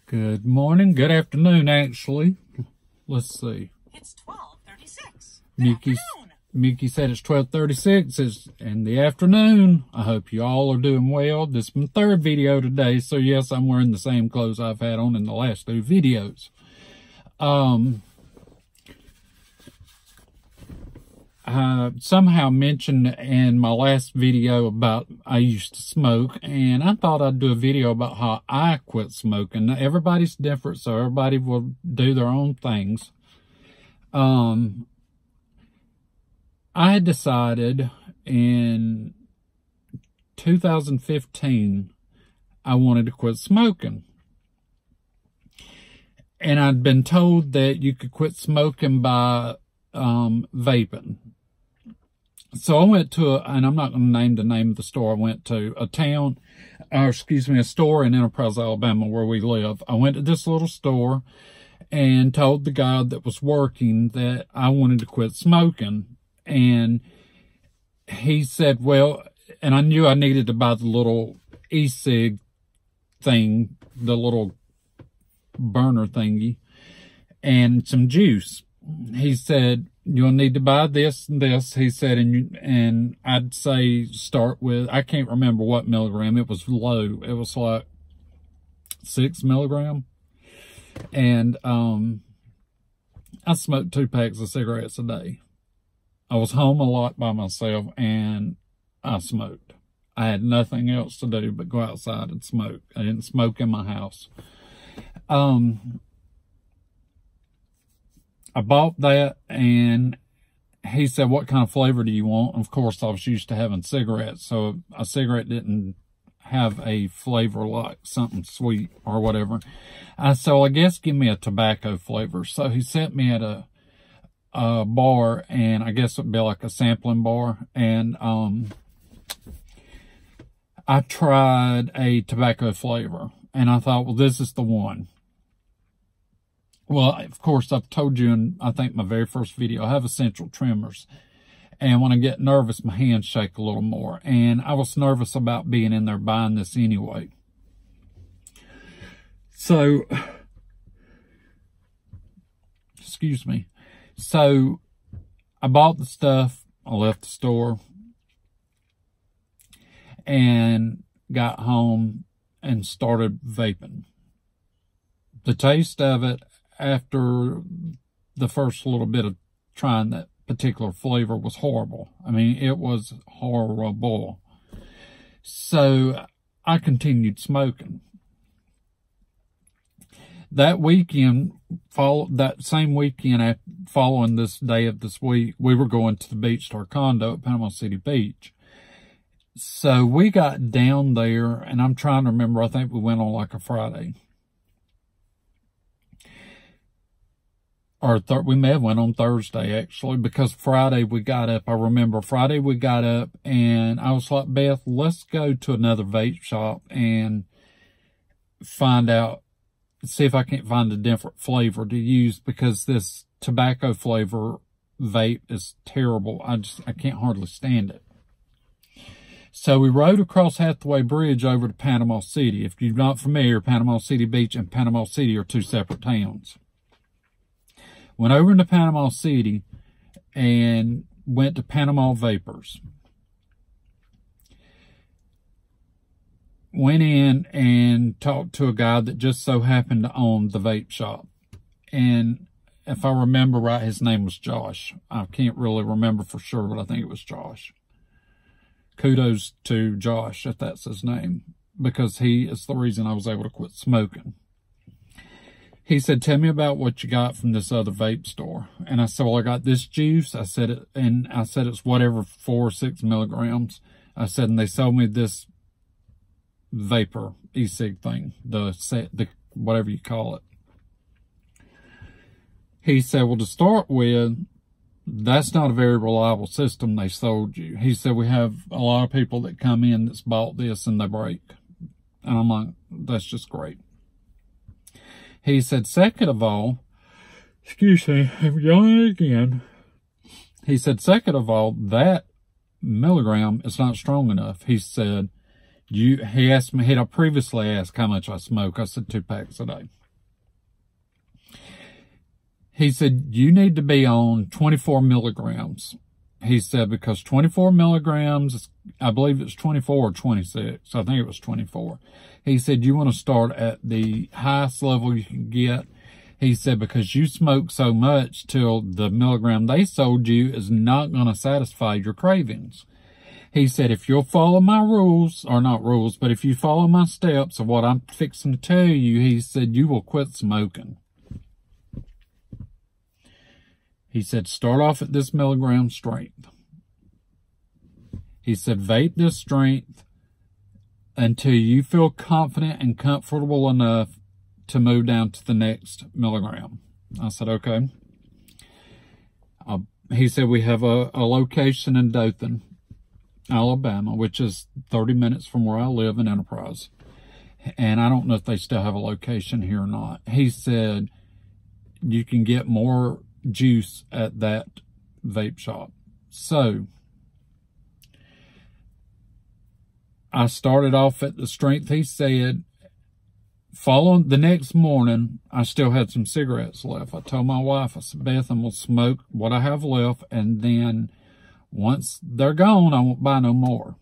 Good morning, good afternoon, actually. Let's see. It's 12:36. Mickey said it's 12:36. It's in the afternoon. I hope you all are doing well. This is my third video today, so yes, I'm wearing the same clothes I've had on in the last two videos. I somehow mentioned in my last video about I used to smoke, and I thought I'd do a video about how I quit smoking. Now, everybody's different, so everybody will do their own things. I had decided in 2015 I wanted to quit smoking. And I'd been told that you could quit smoking by vaping. So I went to and I'm not going to name the name of the store I went to, a store in Enterprise, Alabama, where we live. I went to this little store and told the guy that was working that I wanted to quit smoking. And he said, well, and I knew I needed to buy the little e-cig thing, the little burner thingy, and some juice. He said, you'll need to buy this and this. He said, and I'd say start with, I can't remember what milligram. It was low. It was like 6 milligram. And I smoked 2 packs of cigarettes a day. I was home a lot by myself, and I smoked. I had nothing else to do but go outside and smoke. I didn't smoke in my house. I bought that, and he said, what kind of flavor do you want? Of course, I was used to having cigarettes, so a cigarette didn't have a flavor like something sweet or whatever. I said, well, I guess give me a tobacco flavor. So he sent me at a bar, and I guess it'd be like a sampling bar, and I tried a tobacco flavor, and I thought, well, this is the one. Well, of course, I've told you in, I think, my very first video, I have essential tremors. And when I get nervous, my hands shake a little more. And I was nervous about being in there buying this anyway. So, excuse me. So, I bought the stuff. I left the store. And got home and started vaping. The taste of it, after the first little bit of trying that particular flavor, was horrible. I mean, it was horrible. So I continued smoking. That weekend, that same weekend following this day of this week, we were going to the beach to our condo at Panama City Beach. So we got down there, and I'm trying to remember, I think we went on like a Friday. Or we may have went on Thursday, actually, because Friday we got up. I remember Friday we got up, and I was like, Beth, let's go to another vape shop and find out, see if I can't find a different flavor to use, because this tobacco flavor vape is terrible. I can't hardly stand it. So we rode across Hathaway Bridge over to Panama City. If you're not familiar, Panama City Beach and Panama City are two separate towns. Went over into Panama City and went to Panama Vapors. Went in and talked to a guy that just so happened to own the vape shop. And if I remember right, his name was Josh. I can't really remember for sure, but I think it was Josh. Kudos to Josh, if that's his name, because he is the reason I was able to quit smoking. He said, tell me about what you got from this other vape store. And I said, well, I got this juice. I said, it's whatever, 4 or 6 milligrams. I said, and they sold me this vapor e-cig thing, the whatever you call it. He said, well, to start with, that's not a very reliable system they sold you. He said, we have a lot of people that come in that's bought this and they break. And I'm like, that's just great. He said, second of all, excuse me, I'm yawning again. He said, second of all, that milligram is not strong enough. He said, he asked me, had I previously asked how much I smoke. I said 2 packs a day. He said, you need to be on 24 milligrams. He said, because 24 milligrams, I believe it's 24 or 26. I think it was 24. He said, you want to start at the highest level you can get. He said, because you smoke so much till the milligram they sold you is not going to satisfy your cravings. He said, if you'll follow my rules, or not rules, but if you follow my steps of what I'm fixing to tell you, he said, you will quit smoking. He said, start off at this milligram strength. He said, vape this strength until you feel confident and comfortable enough to move down to the next milligram. I said, okay. He said, we have a location in Dothan, Alabama, which is 30 minutes from where I live in Enterprise. And I don't know if they still have a location here or not. He said, you can get more juice at that vape shop. So I started off at the strength he said. Following the next morning, I still had some cigarettes left. I told my wife, I said, Beth, I'm going to smoke what I have left, and then once they're gone, I won't buy no more.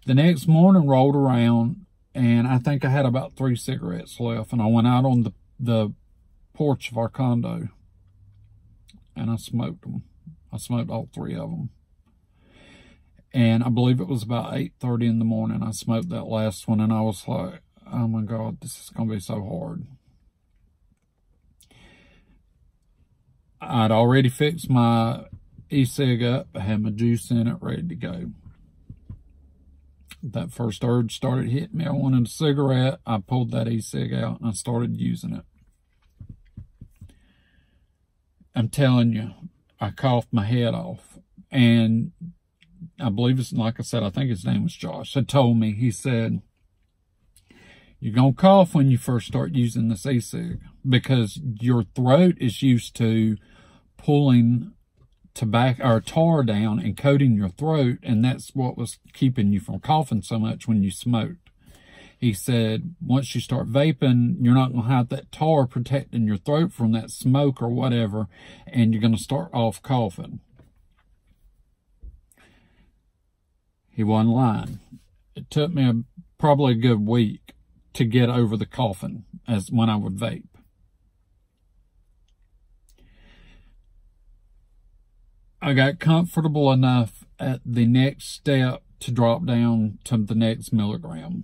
The next morning rolled around, and I think I had about 3 cigarettes left, and I went out on the porch of our condo, and I smoked them. I smoked all 3 of them. And I believe it was about 8:30 in the morning. I smoked that last one, and I was like, oh my God, this is going to be so hard. I'd already fixed my e-cig up. I had my juice in it, ready to go. That first urge started hitting me. I wanted a cigarette. I pulled that e-cig out, and I started using it. I'm telling you, I coughed my head off. And I believe it's, like I said, I think his name was Josh, had told me, he said, you're going to cough when you first start using this e-cig because your throat is used to pulling tobacco or tar down and coating your throat, and that's what was keeping you from coughing so much when you smoked. He said, once you start vaping, you're not going to have that tar protecting your throat from that smoke or whatever, and you're going to start off coughing. He wasn't lying. It took me probably a good week to get over the coughing as when I would vape. I got comfortable enough at the next step to drop down to the next milligram.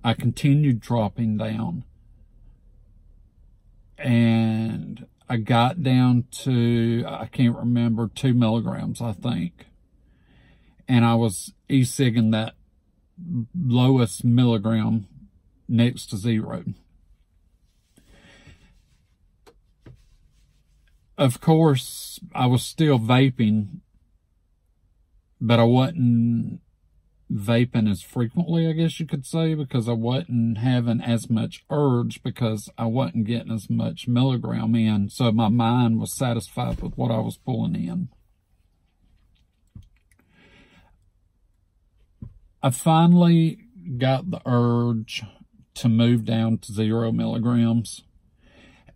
I continued dropping down. And I got down to, I can't remember, 2 milligrams, I think. And I was e-cigging that lowest milligram next to 0. Of course, I was still vaping, but I wasn't vaping as frequently, I guess you could say, because I wasn't having as much urge because I wasn't getting as much milligram in. So my mind was satisfied with what I was pulling in. I finally got the urge to move down to 0 milligrams.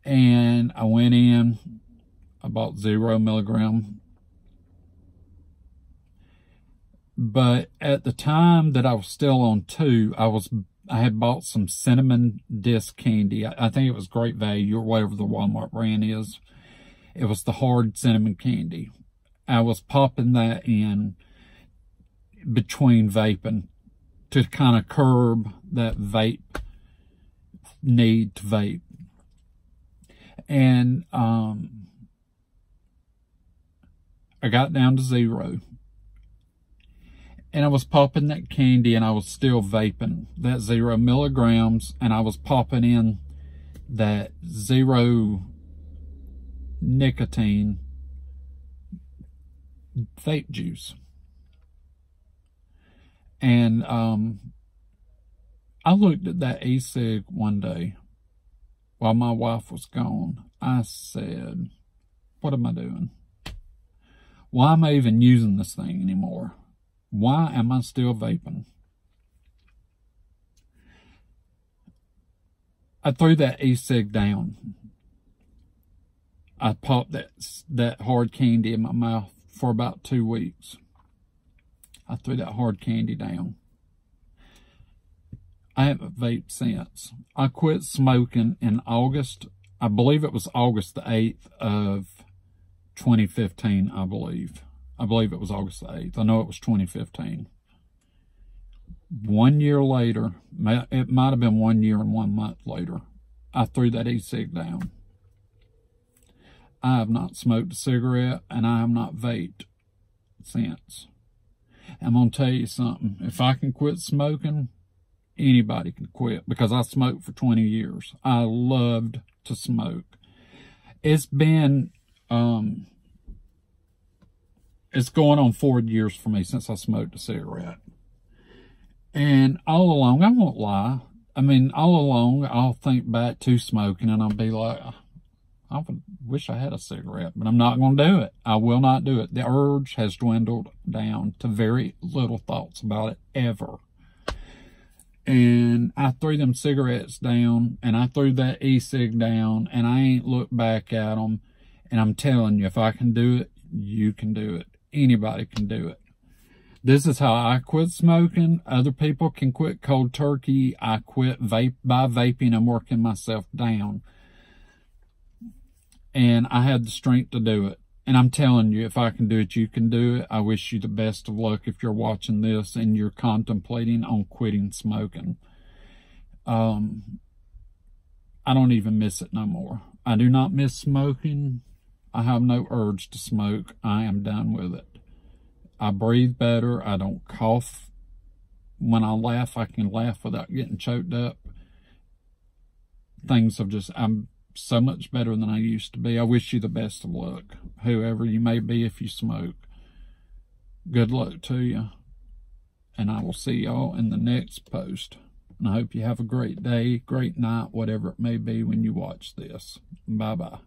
And I went in, I bought 0 milligram. But at the time that I was still on 2, I had bought some cinnamon disc candy. I think it was Great Value or whatever the Walmart brand is. It was the hard cinnamon candy. I was popping that in between vaping to kind of curb that vape need to vape. And I got down to 0. And I was popping that candy and I was still vaping that 0 milligrams, and I was popping in that 0 nicotine vape juice. And I looked at that e-cig one day while my wife was gone. I said, what am I doing? Why am I even using this thing anymore? Why am I still vaping? I threw that e-cig down. I popped that hard candy in my mouth for about 2 weeks. I threw that hard candy down. I haven't vaped since. I quit smoking in August. I believe it was August the 8th of 2015, I believe. I believe it was August the 8th. I know it was 2015. 1 year later, it might have been 1 year and 1 month later, I threw that e-cig down. I have not smoked a cigarette, and I have not vaped since. I'm going to tell you something. If I can quit smoking, anybody can quit, because I smoked for 20 years. I loved to smoke. It's been, it's going on 4 years for me since I smoked a cigarette. And all along, I won't lie, I mean, all along, I'll think back to smoking and I'll be like, I wish I had a cigarette, but I'm not going to do it. I will not do it. The urge has dwindled down to very little thoughts about it ever. And I threw them cigarettes down, and I threw that e-cig down, and I ain't looked back at them. And I'm telling you, if I can do it, you can do it. Anybody can do it. This is how I quit smoking. Other people can quit cold turkey. I quit by vaping and working myself down. And I had the strength to do it. And I'm telling you, if I can do it, you can do it. I wish you the best of luck if you're watching this and you're contemplating on quitting smoking. I don't even miss it no more. I do not miss smoking. I have no urge to smoke. I am done with it. I breathe better. I don't cough. When I laugh, I can laugh without getting choked up. Things have just, I'm so much better than I used to be. I wish you the best of luck, whoever you may be if you smoke. Good luck to you. And I will see y'all in the next post. And I hope you have a great day, great night, whatever it may be when you watch this. Bye-bye.